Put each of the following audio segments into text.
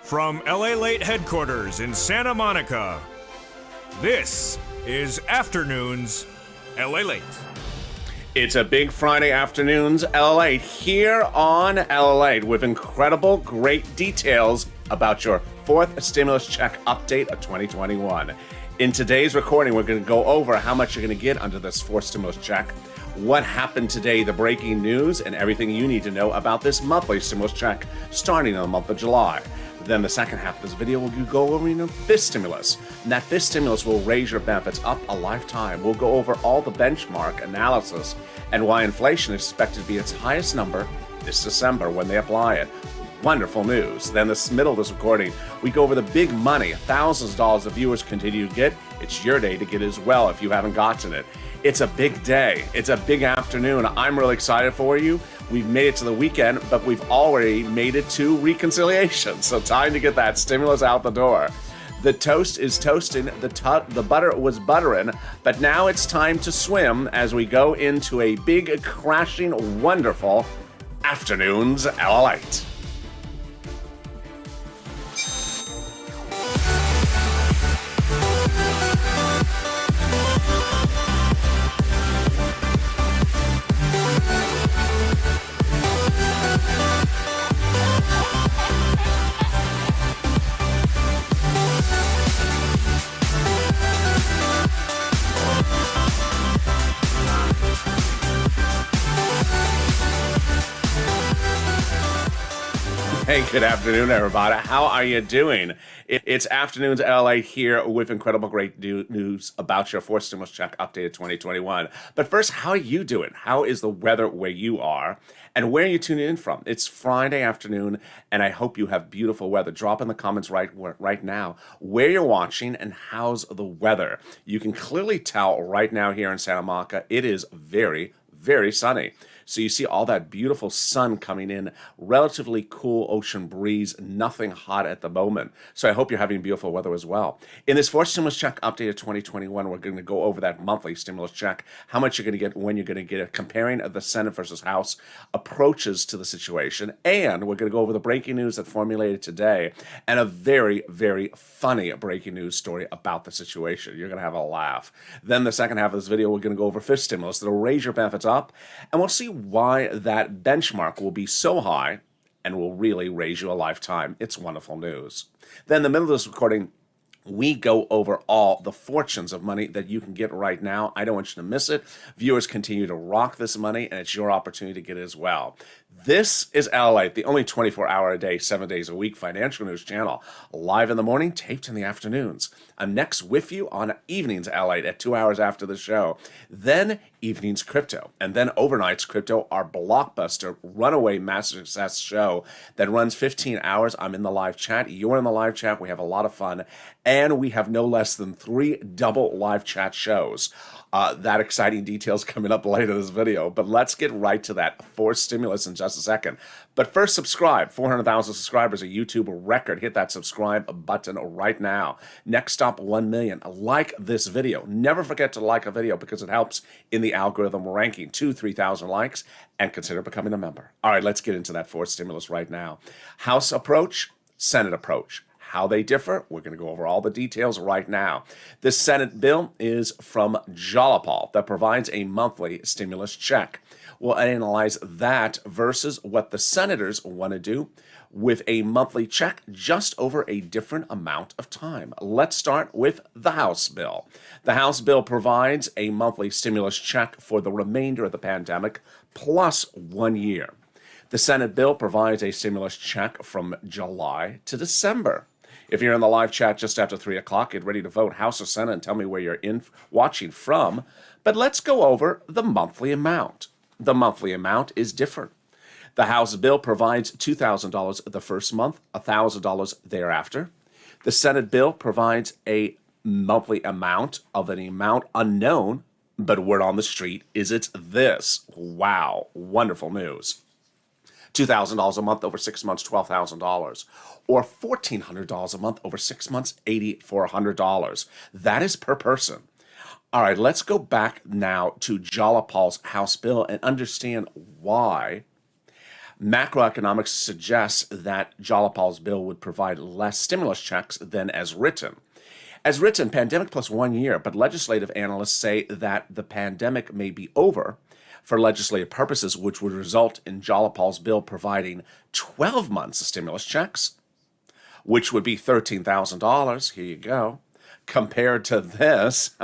From LALATE headquarters in Santa Monica, this is Afternoons LALATE. It's a big Friday afternoon's LALATE here on LALATE with incredible, great details about your fourth stimulus check update of 2021. In today's recording, we're going to go over how much you're going to get under this fourth stimulus check, what happened today, the breaking news, and everything you need to know about this monthly stimulus check starting in the month of July. Then the second half of this video, we'll go over fifth stimulus. And that fifth stimulus will raise your benefits up a lifetime. We'll go over all the benchmark analysis and why inflation is expected to be its highest number this December when they apply it. Wonderful news. Then the middle of this recording, we go over the big money, thousands of dollars the viewers continue to get. It's your day to get as well if you haven't gotten it. It's a big day. It's a big afternoon. I'm really excited for you. We've made it to the weekend, but we've already made it to reconciliation. So time to get that stimulus out the door. The toast is toasting, the butter was buttering, but now it's time to swim as we go into a big, crashing, wonderful Afternoons LALATE. Hey, good afternoon, everybody. How are you doing? It's Afternoons LALATE here with incredible great news about your fourth stimulus check updated 2021. But first, how are you doing? How is the weather where you are? And where are you tuning in from? It's Friday afternoon, and I hope you have beautiful weather. Drop in the comments right now where you're watching and how's the weather. You can clearly tell right now here in Santa Monica, it is very, very sunny. So you see all that beautiful sun coming in, relatively cool ocean breeze, nothing hot at the moment. So I hope you're having beautiful weather as well. In this fourth stimulus check update of 2021, we're going to go over that monthly stimulus check, how much you're going to get, when you're going to get it, comparing the Senate versus House approaches to the situation. And we're going to go over the breaking news that formulated today and a very, very funny breaking news story about the situation. You're going to have a laugh. Then the second half of this video, we're going to go over fifth stimulus that'll raise your benefits up, and we'll see why that benchmark will be so high and will really raise you a lifetime. It's wonderful news. Then in the middle of this recording, we go over all the fortunes of money that you can get right now. I don't want you to miss it. Viewers continue to rock this money, and it's your opportunity to get it as well. This is LALATE, the only 24-hour-a-day, 7 days a week financial news channel. Live in the morning, taped in the afternoons. I'm next with you on Evenings LALATE at 2 hours after the show. Then Evenings Crypto. And then Overnights Crypto, our blockbuster, runaway master success show that runs 15 hours. I'm in the live chat. You're in the live chat. We have a lot of fun. And we have no less than 3 double live chat shows. That exciting details coming up later in this video. But let's get right to that fourth stimulus in just a second. But first, subscribe. 400,000 subscribers, a YouTube record. Hit that subscribe button right now. Next stop, 1 million. Like this video. Never forget to like a video because it helps in the algorithm ranking. 3,000 likes, and consider becoming a member. All right, let's get into that fourth stimulus right now. House approach, Senate approach. How they differ, we're going to go over all the details right now. This Senate bill is from Jalopal that provides a monthly stimulus check. We'll analyze that versus what the senators want to do with a monthly check just over a different amount of time. Let's start with the House bill. The House bill provides a monthly stimulus check for the remainder of the pandemic plus 1 year. The Senate bill provides a stimulus check from July to December. If you're in the live chat just after 3 o'clock, get ready to vote House or Senate and tell me where you're watching from. But let's go over the monthly amount. The monthly amount is different. The House bill provides $2,000 the first month, $1,000 thereafter. The Senate bill provides a monthly amount of an amount unknown, but word on the street is it's this. Wow, wonderful news. $2,000 a month over 6 months, $12,000. Or $1,400 a month over 6 months, $8,400. That is per person. All right, let's go back now to Jalopal's House bill and understand why Macroeconomics suggests that Jalopal's bill would provide less stimulus checks than as written. As written, pandemic plus 1 year, but legislative analysts say that the pandemic may be over for legislative purposes, which would result in Jalopal's bill providing 12 months of stimulus checks, which would be $13,000. Here you go. Compared to this,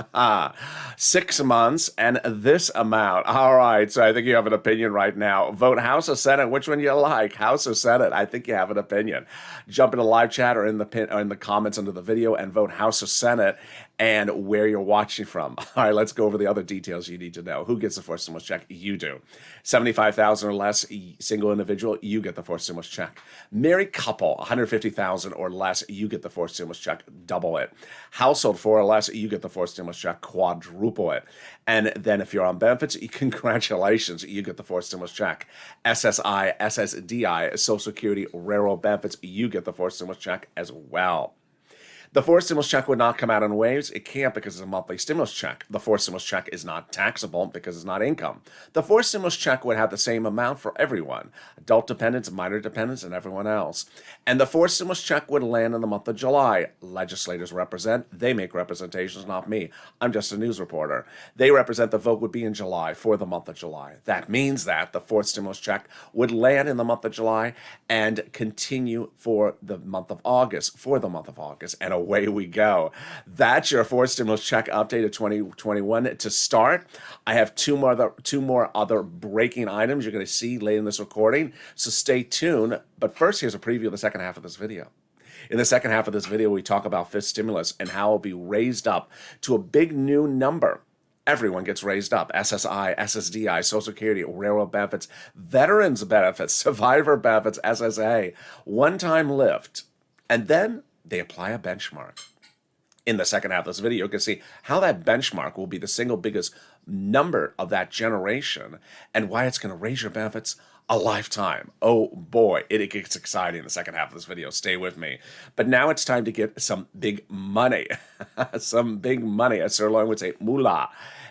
6 months and this amount. All right, so I think you have an opinion right now. Vote House or Senate. Which one you like, House or Senate? I think you have an opinion. Jump in the live chat or in the comments under the video and vote House or Senate and where you're watching from. All right, let's go over the other details you need to know. Who gets the forced stimulus check? You do. 75,000 or less, single individual, you get the forced stimulus check. Married couple, 150,000 or less, you get the forced stimulus check. Double it. Household 4 or less, you get the forced stimulus check. Quadruple it. And then if you're on benefits, congratulations, you get the forced stimulus check. SSI, SSDI, Social Security, railroad benefits, you get the forced stimulus check as well. The forced stimulus check would not come out in waves. It can't because it's a monthly stimulus check. The forced stimulus check is not taxable because it's not income. The forced stimulus check would have the same amount for everyone, adult dependents, minor dependents, and everyone else. And the forced stimulus check would land in the month of July. Legislators represent. They make representations, not me. I'm just a news reporter. They represent. The vote would be in July for the month of July. That means that the forced stimulus check would land in the month of July and continue for the month of August, and away we go. That's your forced stimulus check update of 2021. To start, I have two more other breaking items you're going to see later in this recording, so stay tuned. But first, here's a preview of the second half of this video. In the second half of this video, we talk about fifth stimulus and how it'll be raised up to a big new number. Everyone gets raised up. SSI, SSDI, Social Security, railroad benefits, veterans benefits, survivor benefits, SSA, one-time lift. And then they apply a benchmark. In the second half of this video, you can see how that benchmark will be the single biggest number of that generation and why it's going to raise your benefits a lifetime. Oh boy, it gets exciting in the second half of this video. Stay with me. But now it's time to get some big money. Some big money, as Sir Loin would say, moolah.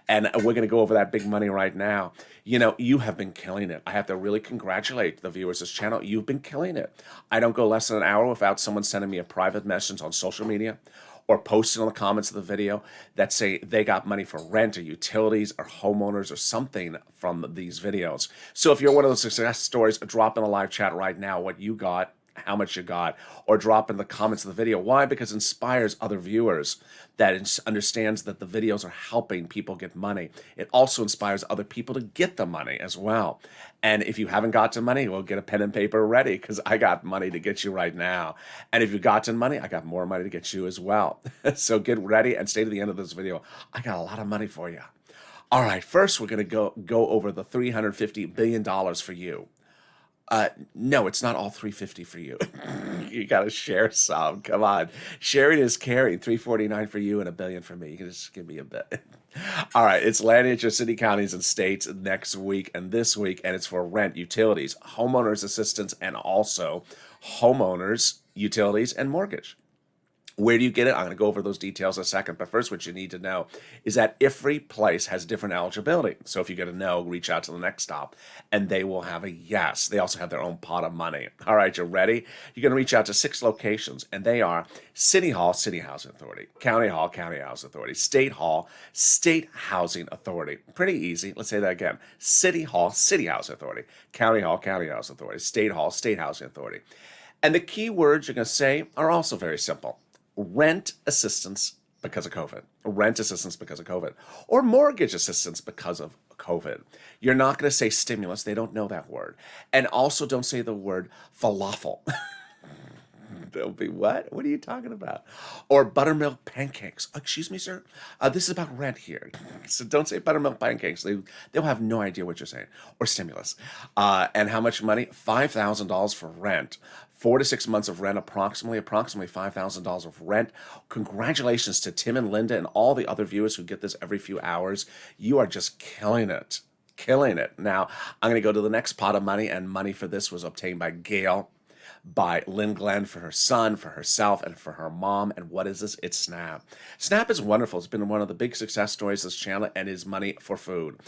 And we're going to go over that big money right now. You know, you have been killing it. I have to really congratulate the viewers of this channel. You've been killing it. I don't go less than an hour without someone sending me a private message on social media or posting on the comments of the video that say they got money for rent or utilities or homeowners or something from these videos. So if you're one of those success stories, drop in the live chat right now what you got, how much you got, or drop in the comments of the video. Why? Because it inspires other viewers that understands that the videos are helping people get money. It also inspires other people to get the money as well. And if you haven't gotten money, well, get a pen and paper ready because I got money to get you right now. And if you've gotten money, I got more money to get you as well. So get ready and stay to the end of this video. I got a lot of money for you. All right, first we're going to go over the $350 billion for you. No, it's not all 350 for you. You got to share some. Come on. Sharing is caring. 349 for you and $1 billion for me. You can just give me a bit. All right. It's landing at your city, counties, and states next week and this week. And it's for rent, utilities, homeowners assistance, and also homeowners, utilities, and mortgage. Where do you get it? I'm going to go over those details in a second. But first, what you need to know is that every place has different eligibility. So if you get a no, reach out to the next stop, and they will have a yes. They also have their own pot of money. All right, you're ready? You're going to reach out to 6 locations, and they are City Hall, City Housing Authority, County Hall, County Housing Authority, State Hall, State Housing Authority. Pretty easy. Let's say that again. City Hall, City Housing Authority, County Hall, County Housing Authority, State Hall, State Housing Authority. And the key words you're going to say are also very simple. Rent assistance because of COVID, rent assistance because of COVID, or mortgage assistance because of COVID. You're not going to say stimulus. They don't know that word. And also don't say the word falafel. They'll be, what? What are you talking about? Or buttermilk pancakes. Excuse me, sir? This is about rent here. So don't say buttermilk pancakes. They'll have no idea what you're saying. Or stimulus. And how much money? $5,000 for rent. 4 to 6 months of rent, approximately $5,000 of rent. Congratulations to Tim and Linda and all the other viewers who get this every few hours. You are just killing it. Killing it. Now, I'm going to go to the next pot of money, and money for this was obtained by Gail, by Lynn Glenn for her son, for herself, and for her mom. And what is this? It's SNAP. SNAP is wonderful. It's been one of the big success stories of this channel and is money for food.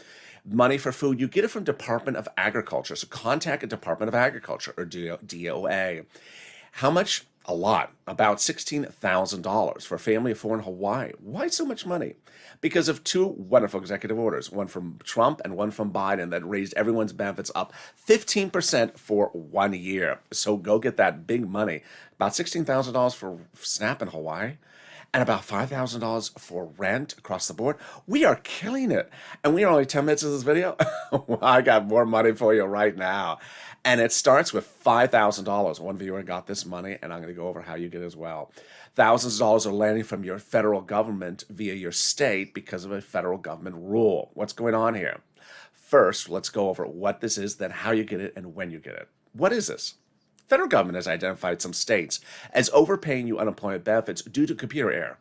Money for food, you get it from Department of Agriculture. So contact a Department of Agriculture or DOA. How much? A lot. About $16,000 for a family of four in Hawaii. Why so much money? Because of two wonderful executive orders, one from Trump and one from Biden, that raised everyone's benefits up 15% for 1 year. So go get that big money. About $16,000 for SNAP in Hawaii, and about $5,000 for rent across the board. We are killing it. And we are only 10 minutes of this video. I got more money for you right now. And it starts with $5,000. One viewer got this money, and I'm going to go over how you get it as well. Thousands of dollars are landing from your federal government via your state because of a federal government rule. What's going on here? First, let's go over what this is, then how you get it, and when you get it. What is this? Federal government has identified some states as overpaying you unemployment benefits due to computer error,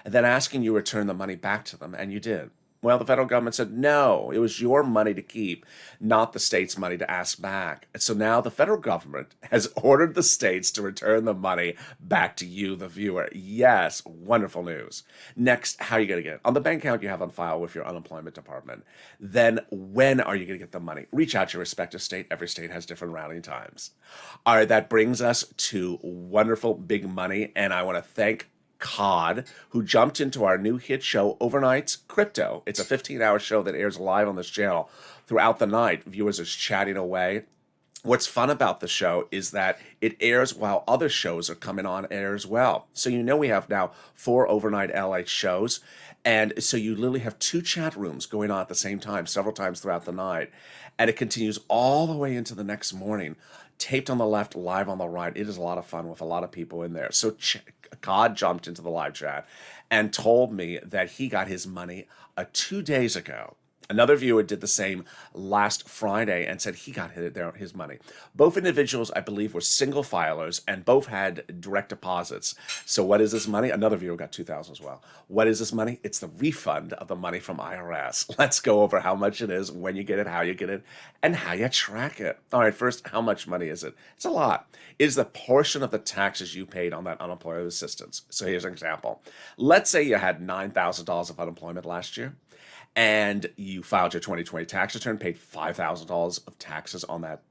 and then asking you to return the money back to them, and you did. Well, the federal government said, no, it was your money to keep, not the state's money to ask back. And so now the federal government has ordered the states to return the money back to you, the viewer. Yes, wonderful news. Next, how are you going to get it? On the bank account you have on file with your unemployment department. Then when are you going to get the money? Reach out to your respective state. Every state has different routing times. All right, that brings us to wonderful big money, and I want to thank Cod, who jumped into our new hit show, Overnight's Crypto. It's a 15-hour show that airs live on this channel throughout the night. Viewers are chatting away. What's fun about the show is that it airs while other shows are coming on air as well. So you know we have now 4 overnight LALATE shows. And so you literally have 2 chat rooms going on at the same time, several times throughout the night. And it continues all the way into the next morning. Taped on the left, live on the right. It is a lot of fun with a lot of people in there. So God jumped into the live chat and told me that he got his money 2 days ago. Another viewer did the same last Friday and said he got his money. Both individuals, I believe, were single filers and both had direct deposits. So what is this money? Another viewer got $2,000 as well. What is this money? It's the refund of the money from IRS. Let's go over how much it is, when you get it, how you get it, and how you track it. All right, first, how much money is it? It's a lot. It is the portion of the taxes you paid on that unemployment assistance. So here's an example. Let's say you had $9,000 of unemployment last year, and you filed your 2020 tax return, paid $5,000 of taxes on that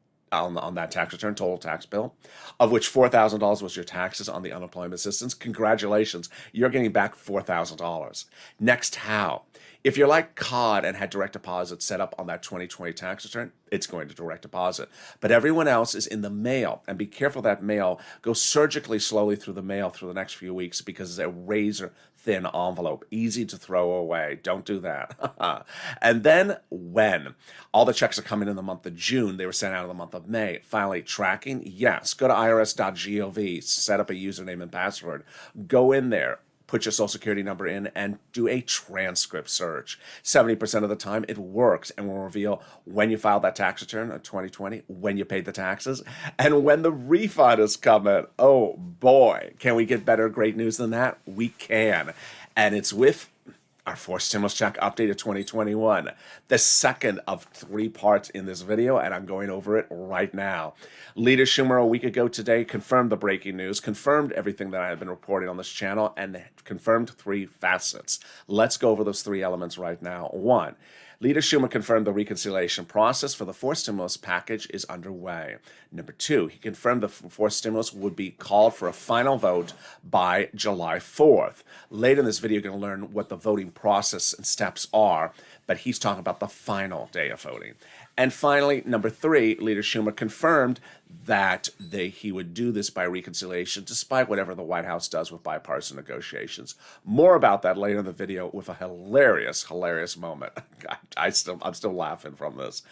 tax return, total tax bill, of which $4,000 was your taxes on the unemployment assistance. Congratulations, you're getting back $4,000. Next, how? If you're like COD and had direct deposit set up on that 2020 tax return, it's going to direct deposit. But everyone else is in the mail. And be careful that mail goes surgically slowly through the mail through the next few weeks because it's a razor thin envelope, easy to throw away. Don't do that. And then when? All the checks are coming in the month of June. They were sent out in the month of May. Finally, tracking? Yes. Go to irs.gov, set up a username and password. Go in there. Put your social security number in and do a transcript search. 70% of the time it works and will reveal when you filed that tax return in 2020, when you paid the taxes, and when the refund is coming. Oh boy, can we get better great news than that? We can. And it's with our fourth stimulus check update of 2021, the second of 3 parts in this video, and I'm going over it right now. Leader Schumer a week ago today confirmed the breaking news, confirmed everything that I have been reporting on this channel, and confirmed 3 facets. Let's go over those 3 elements right now. 1, Leader Schumer confirmed the reconciliation process for the fourth stimulus package is underway. Number 2, he confirmed the fourth stimulus would be called for a final vote by July 4th. Later in this video, you're going to learn what the voting process and steps are, but he's talking about the final day of voting. And finally, number 3, Leader Schumer confirmed that he would do this by reconciliation despite whatever the White House does with bipartisan negotiations. More about that later in the video with a hilarious moment. I'm still laughing from this.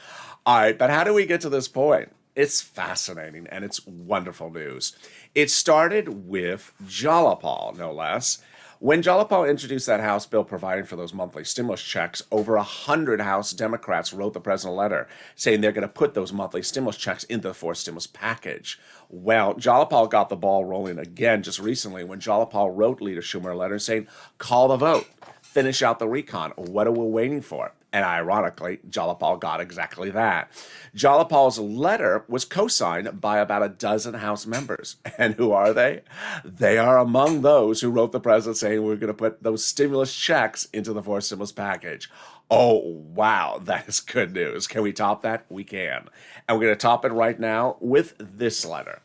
All right, but how do we get to this point? It's fascinating and it's wonderful news. It started with Jalapal, no less. When Jalapal introduced that House bill providing for those monthly stimulus checks, over 100 House Democrats wrote the president a letter saying they're going to put those monthly stimulus checks into the fourth stimulus package. Well, Jalapal got the ball rolling again just recently when Jalapal wrote Leader Schumer a letter saying, call the vote, finish out the recon. What are we waiting for? And ironically, Jalapal got exactly that. Jalapal's letter was co-signed by about a dozen House members. And who are they? They are among those who wrote the president saying we're going to put those stimulus checks into the fourth stimulus package. Oh, wow, that is good news. Can we top that? We can. And we're going to top it right now with this letter.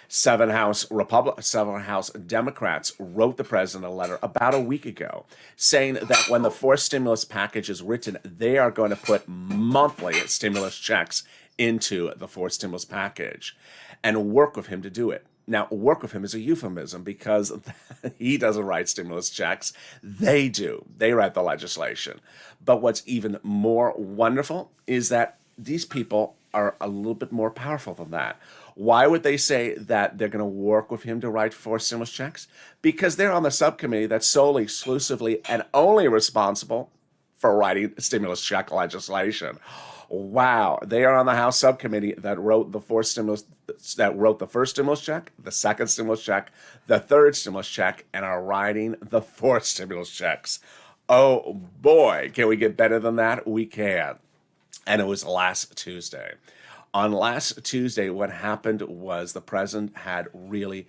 Seven House Democrats wrote the president a letter about a week ago saying that when the fourth stimulus package is written, they are going to put monthly stimulus checks into the fourth stimulus package and work with him to do it. Now, work with him is a euphemism because he doesn't write stimulus checks. They do. They write the legislation. But what's even more wonderful is that these people are a little bit more powerful than that. Why would they say that they're going to work with him to write four stimulus checks? Because they're on the subcommittee that's solely, exclusively, and only responsible for writing stimulus check legislation. Wow, they are on the House subcommittee that wrote the first stimulus check, the second stimulus check, the third stimulus check, and are writing the fourth stimulus checks. Oh boy, can we get better than that? We can. And it was last Tuesday. On last Tuesday, what happened was the president had really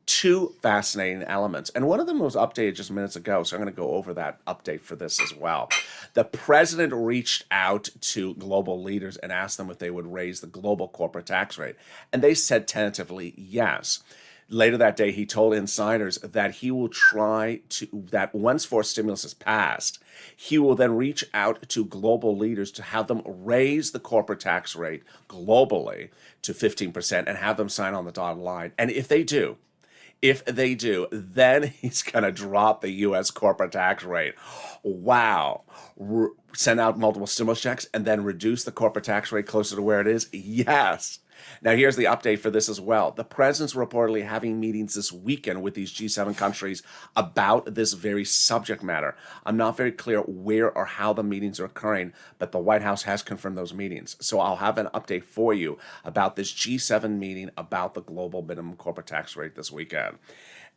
two fascinating elements. And one of them was updated just minutes ago, so I'm going to go over that update for this as well. The president reached out to global leaders and asked them if they would raise the global corporate tax rate. And they said tentatively yes. Later that day, he told insiders that he will try to, that once fourth stimulus is passed, he will then reach out to global leaders to have them raise the corporate tax rate globally to 15% and have them sign on the dotted line. And if they do, then he's going to drop the U.S. corporate tax rate. Wow. Send out multiple stimulus checks and then reduce the corporate tax rate closer to where it is? Yes. Now, here's the update for this as well. The president's reportedly having meetings this weekend with these G7 countries about this very subject matter. I'm not very clear where or how the meetings are occurring, but the White House has confirmed those meetings. So I'll have an update for you about this G7 meeting about the global minimum corporate tax rate this weekend.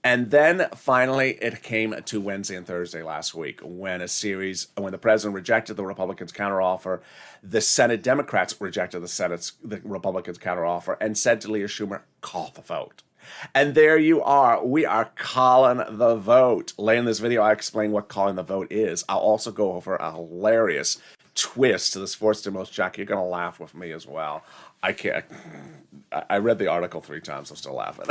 And then finally, it came to Wednesday and Thursday last week when the president rejected the Republicans' counteroffer, the Senate Democrats rejected the Republicans' counteroffer and said to Leader Schumer, call the vote. And there you are. We are calling the vote. Later in this video, I explain what calling the vote is. I'll also go over a hilarious twist to this fourth stimulus check. You're going to laugh with me as well. I read the article 3 times. I'm still laughing.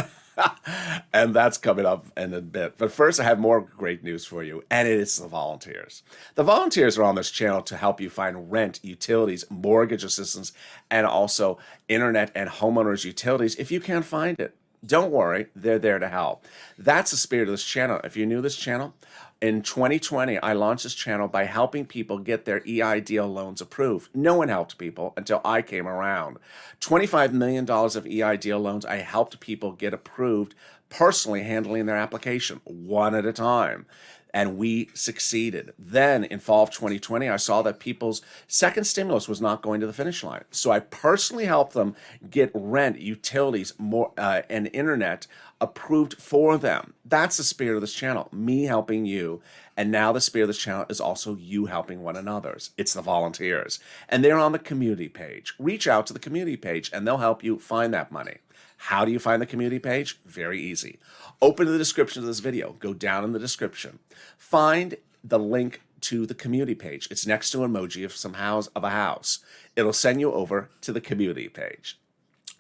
And that's coming up in a bit. But first, I have more great news for you, and it is the volunteers. The volunteers are on this channel to help you find rent, utilities, mortgage assistance, and also internet and homeowners utilities if you can't find it. Don't worry, they're there to help. That's the spirit of this channel. If you're new to this channel, in 2020, I launched this channel by helping people get their EIDL loans approved. No one helped people until I came around. $25 million of EIDL loans I helped people get approved, personally handling their application, one at a time. And we succeeded. Then in fall of 2020, I saw that people's second stimulus was not going to the finish line. So I personally helped them get rent, utilities, and internet approved for them. That's the spirit of this channel, me helping you. And now the spirit of this channel is also you helping one another. It's the volunteers. And they're on the community page. Reach out to the community page and they'll help you find that money. How do you find the community page? Very easy. Open the description of this video. Go down in the description. Find the link to the community page. It's next to an emoji of a house. It'll send you over to the community page.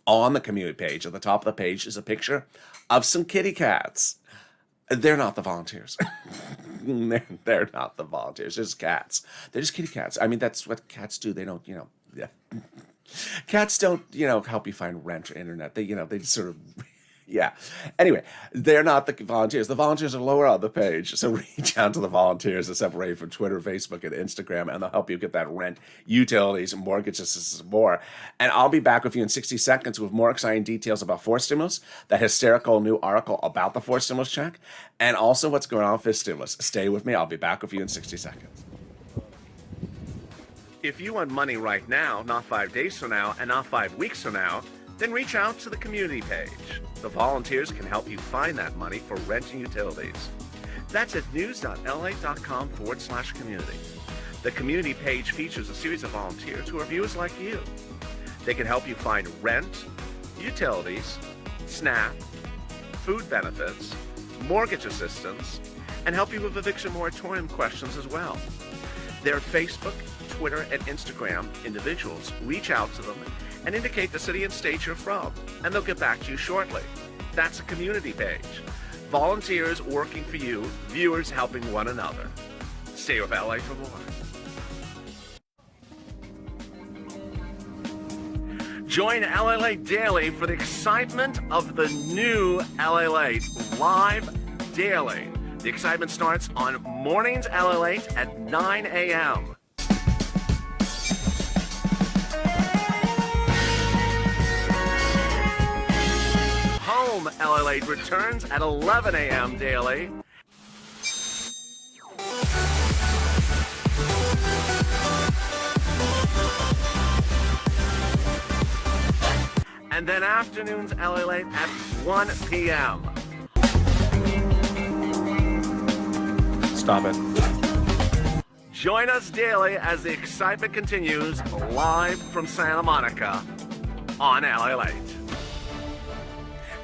On the community page, at the top of the page, is a picture of some kitty cats. They're not the volunteers. They're not the volunteers. They're just cats. They're just kitty cats. I mean, that's what cats do. They don't, yeah. Cats don't, help you find rent or internet. They just sort of, yeah. Anyway, they're not the volunteers. The volunteers are lower on the page. So reach out to the volunteers that separate from Twitter, Facebook, and Instagram, and they'll help you get that rent, utilities, mortgage assistance, and more. And I'll be back with you in 60 seconds with more exciting details about fourth stimulus, that hysterical new article about the fourth stimulus check, and also what's going on with fifth stimulus. Stay with me. I'll be back with you in 60 seconds. If you want money right now, not 5 days from now, and not 5 weeks from now, then reach out to the community page. The volunteers can help you find that money for rent and utilities. That's at news.la.com/community. The community page features a series of volunteers who are viewers like you. They can help you find rent, utilities, SNAP, food benefits, mortgage assistance, and help you with eviction moratorium questions as well. Their Facebook, Twitter, and Instagram individuals reach out to them and indicate the city and state you're from, and they'll get back to you shortly. That's a community page. Volunteers working for you, viewers helping one another. Stay with LA for more. Join LALATE daily for the excitement of the new LALATE live daily. The excitement starts on mornings LALATE at 9 a.m. Home LALATE returns at 11 a.m. daily. And then afternoons LALATE at 1 p.m. Stop it. Join us daily as the excitement continues live from Santa Monica on LALATE.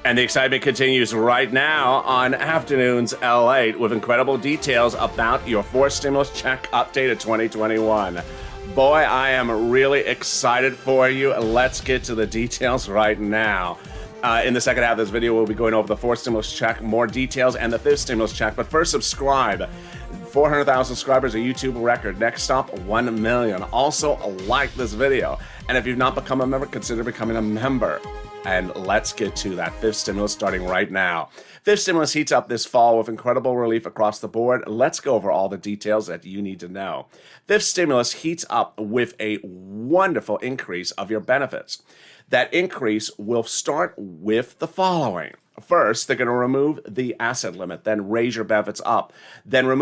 And the excitement continues right now on Afternoons LALATE with incredible details about your fourth stimulus check update of 2021. Boy, I am really excited for you. Let's get to the details right now. In the second half of this video, we'll be going over the fourth stimulus check, more details, and the fifth stimulus check. But first, subscribe. 400,000 subscribers, a YouTube record. Next stop, 1 million. Also, like this video. And if you've not become a member, consider becoming a member. And let's get to that fifth stimulus starting right now. Fifth stimulus heats up this fall with incredible relief across the board. Let's go over all the details that you need to know. Fifth stimulus heats up with a wonderful increase of your benefits. That increase will start with the following. First, they're going to remove the asset limit, then raise your benefits up, then then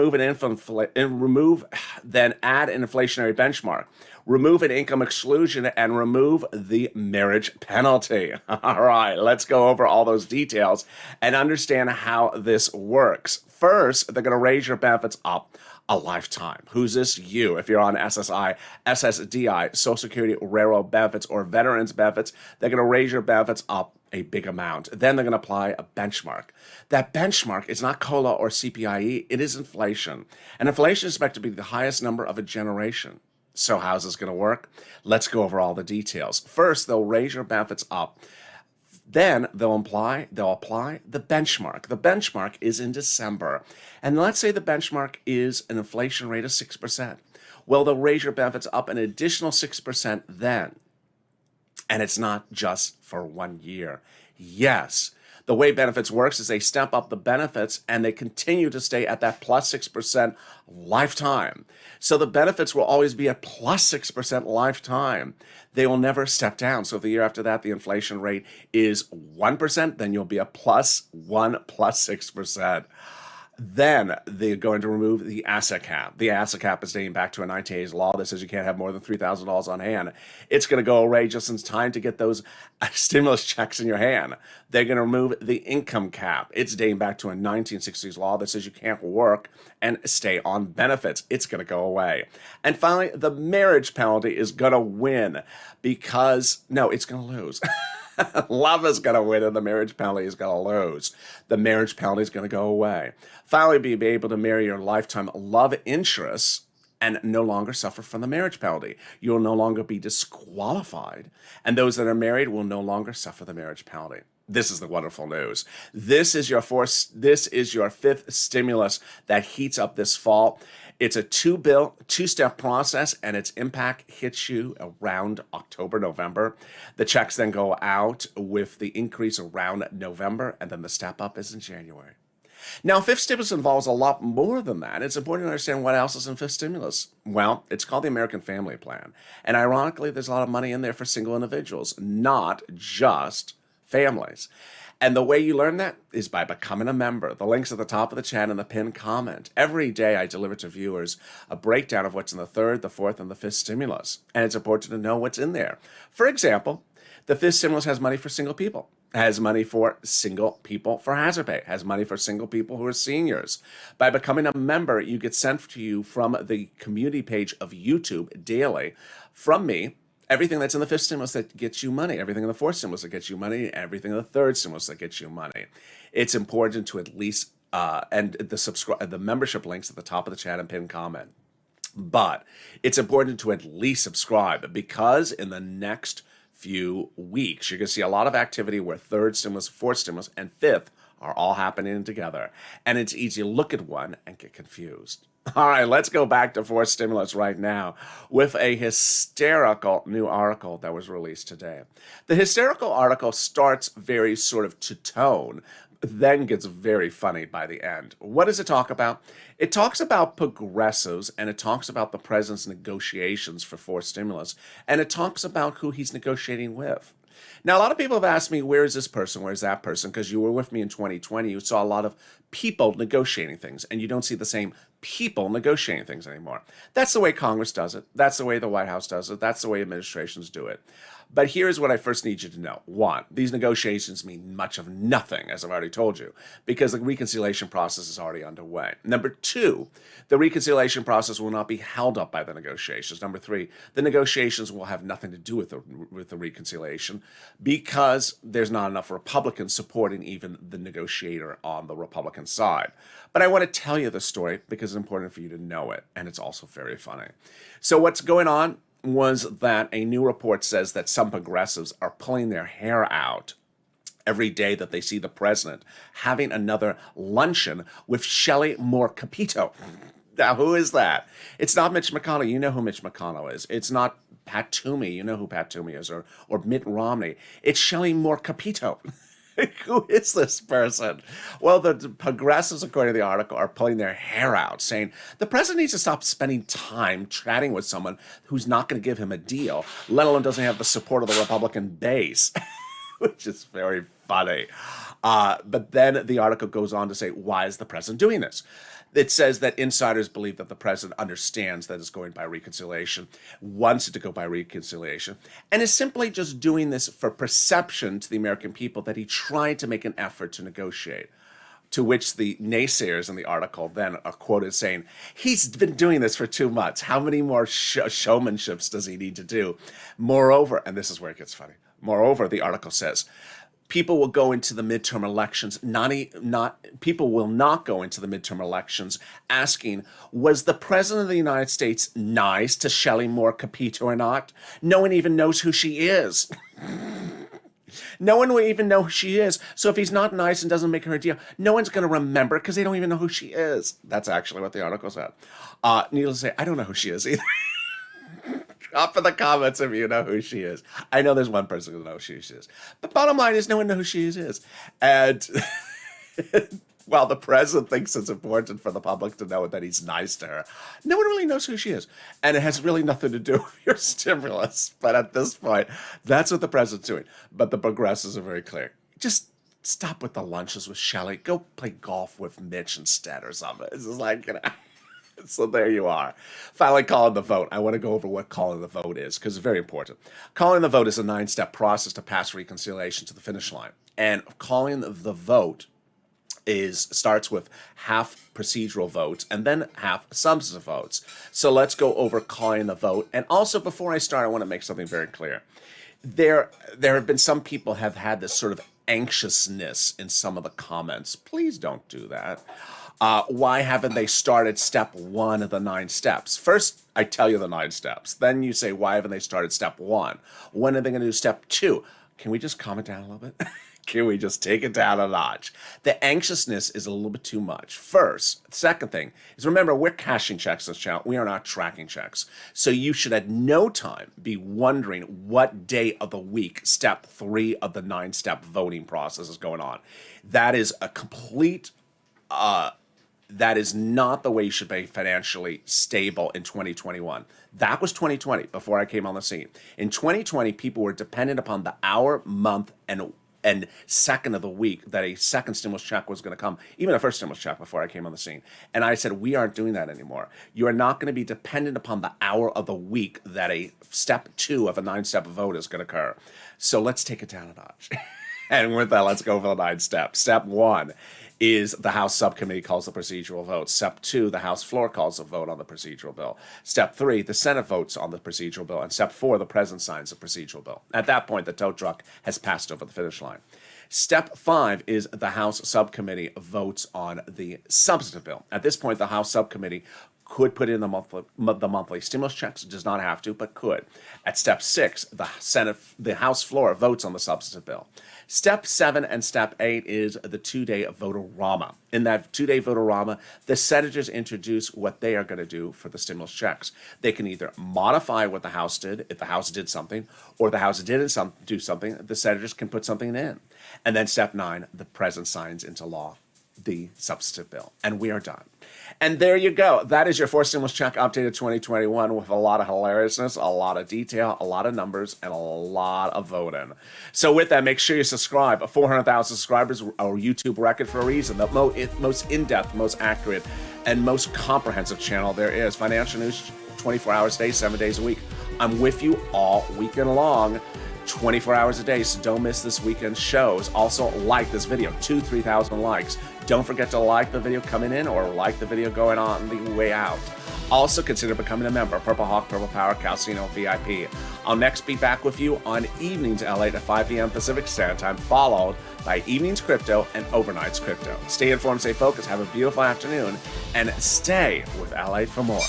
add an inflationary benchmark, remove an income exclusion, and remove the marriage penalty. All right, let's go over all those details and understand how this works. First, they're going to raise your benefits up a lifetime. Who's this? You. If you're on SSI, SSDI, Social Security, Railroad benefits, or Veterans benefits, they're going to raise your benefits up a big amount. Then they're going to apply a benchmark. That benchmark is not COLA or CPIE, it is inflation. And inflation is expected to be the highest number of a generation. So how's this going to work? Let's go over all the details. First, they'll raise your benefits up. Then they'll apply the benchmark. The benchmark is in December. And let's say the benchmark is an inflation rate of 6%. Well, they'll raise your benefits up an additional 6% then. And it's not just for 1 year. Yes, the way benefits works is they step up the benefits and they continue to stay at that plus 6% lifetime. So the benefits will always be at plus 6% lifetime. They will never step down. So if the year after that, the inflation rate is 1%, then you'll be a plus 6%. Then they're going to remove the asset cap. The asset cap is dating back to a 1980s law that says you can't have more than $3,000 on hand. It's going to go away just in time to get those stimulus checks in your hand. They're going to remove the income cap. It's dating back to a 1960s law that says you can't work and stay on benefits. It's going to go away. And finally, the marriage penalty is going to win because, no, it's going to lose. Love is going to win and the marriage penalty is going to lose. The marriage penalty is going to go away. Finally, be able to marry your lifetime love interests and no longer suffer from the marriage penalty. You will no longer be disqualified, and those that are married will no longer suffer the marriage penalty. This is the wonderful news. This is your fifth stimulus that heats up this fall. It's a two-step process, and its impact hits you around October, November. The checks then go out with the increase around November, and then the step up is in January. Now, fifth stimulus involves a lot more than that. It's important to understand what else is in fifth stimulus. Well, it's called the American Family Plan. And ironically, there's a lot of money in there for single individuals, not just families. And the way you learn that is by becoming a member. The link's at the top of the chat and the pinned comment. Every day I deliver to viewers a breakdown of what's in the third, the fourth, and the fifth stimulus. And it's important to know what's in there. For example, the fifth stimulus has money for single people, has money for single people for hazard pay, has money for single people who are seniors. By becoming a member, you get sent to you from the community page of YouTube daily from me, everything that's in the fifth stimulus that gets you money, everything in the fourth stimulus that gets you money, everything in the third stimulus that gets you money. It's important to at least, and the membership links at the top of the chat and pinned comment. But it's important to at least subscribe, because in the next few weeks, you're going to see a lot of activity where third stimulus, fourth stimulus, and fifth are all happening together. And it's easy to look at one and get confused. All right, let's go back to fourth stimulus right now with a hysterical new article that was released today. The hysterical article starts very sort of to tone, then gets very funny by the end. What does it talk about? It talks about progressives, and it talks about the president's negotiations for fourth stimulus, and it talks about who he's negotiating with. Now, a lot of people have asked me, where is this person? Where's that person? Because you were with me in 2020. You saw a lot of people negotiating things, and you don't see the same people negotiating things anymore. That's the way Congress does it. That's the way the White House does it. That's the way administrations do it. But here's what I first need you to know. One, these negotiations mean much of nothing, as I've already told you, because the reconciliation process is already underway. Number two, the reconciliation process will not be held up by the negotiations. Number three, the negotiations will have nothing to do with the reconciliation, because there's not enough Republicans supporting even the negotiator on the Republican side. But I want to tell you the story because it's important for you to know it, and it's also very funny. So what's going on was that a new report says that some progressives are pulling their hair out every day that they see the president having another luncheon with Shelley Moore Capito. Now, who is that? It's not Mitch McConnell. You know who Mitch McConnell is. It's not Pat Toomey. You know who Pat Toomey is, or Mitt Romney. It's Shelley Moore Capito. Who is this person? Well, the progressives, according to the article, are pulling their hair out, saying the president needs to stop spending time chatting with someone who's not going to give him a deal, let alone doesn't have the support of the Republican base, which is very funny. But then the article goes on to say, why is the president doing this? It says that insiders believe that the president understands that it's going by reconciliation, wants it to go by reconciliation, and is simply just doing this for perception to the American people that he tried to make an effort to negotiate. To which the naysayers in the article then are quoted saying, he's been doing this for 2 months. How many more showmanships does he need to do? Moreover, and this is where it gets funny, moreover, the article says, people will go into the midterm elections, people will not go into the midterm elections asking, was the president of the United States nice to Shelley Moore Capito or not? No one even knows who she is. No one will even know who she is. So if he's not nice and doesn't make her a deal, no one's going to remember because they don't even know who she is. That's actually what the article said. Needless to say, I don't know who she is either. Drop in the comments if you know who she is. I know there's one person who knows who she is. But bottom line is no one knows who she is. And while the president thinks it's important for the public to know that he's nice to her, no one really knows who she is. And it has really nothing to do with your stimulus. But at this point, that's what the president's doing. But the progressives are very clear. Just stop with the lunches with Shelley. Go play golf with Mitch instead or something. It's just like, you know. So there you are. Finally, calling the vote. I want to go over what calling the vote is because it's very important. Calling the vote is a 9-step process to pass reconciliation to the finish line. And calling the vote starts with half procedural votes and then half substantive votes. So let's go over calling the vote. And also, before I start, I want to make something very clear. There have been some people have had this sort of anxiousness in some of the comments. Please don't do that. Why haven't they started step 1 of the 9 steps? First, I tell you the 9 steps. Then you say, why haven't they started step 1? When are they going to do step 2? Can we just calm it down a little bit? Can we just take it down a notch? The anxiousness is a little bit too much. First, second thing is, remember, we're cashing checks on this channel. We are not tracking checks. So you should at no time be wondering what day of the week step 3 of the 9-step voting process is going on. That is a complete... that is not the way you should be financially stable in 2021. That was 2020, before I came on the scene. In 2020, people were dependent upon the hour, month, and second of the week that a second stimulus check was going to come, even a first stimulus check before I came on the scene. And I said, we aren't doing that anymore. You are not going to be dependent upon the hour of the week that a step 2 of a 9-step vote is going to occur. So let's take it down a notch. And with that, let's go over the 9 steps. Step 1 is the House subcommittee calls the procedural vote. Step 2, the House floor calls a vote on the procedural bill. Step 3, the Senate votes on the procedural bill. And step 4, the president signs the procedural bill. At that point, the tow truck has passed over the finish line. Step 5 is the House subcommittee votes on the substantive bill. At this point, the House subcommittee could put in the monthly stimulus checks, does not have to, but could. At step 6, the House floor votes on the substantive bill. Step 7 and step 8 is the 2-day vote-a-rama. In that 2-day vote-a-rama, the senators introduce what they are going to do for the stimulus checks. They can either modify what the House did, if the House did something, or the House didn't do something, the senators can put something in. And then step 9, the president signs into law the substantive bill. And we are done. And there you go. That is your fourth stimulus check updated 2021 with a lot of hilariousness, a lot of detail, a lot of numbers, and a lot of voting. So with that, make sure you subscribe. 400,000 subscribers, our YouTube record for a reason. The most in-depth, most accurate, and most comprehensive channel there is. Financial news 24 hours a day, 7 days a week. I'm with you all weekend long. 24 hours a day, so don't miss this weekend's shows. Also, like this video, 3,000 likes. Don't forget to like the video coming in or like the video going on the way out. Also, consider becoming a member, Purple Hawk, Purple Power, Calcino VIP. I'll next be back with you on Evenings LATE at 5 p.m. Pacific Standard Time, followed by Evenings Crypto and Overnights Crypto. Stay informed, stay focused, have a beautiful afternoon, and stay with LATE for more.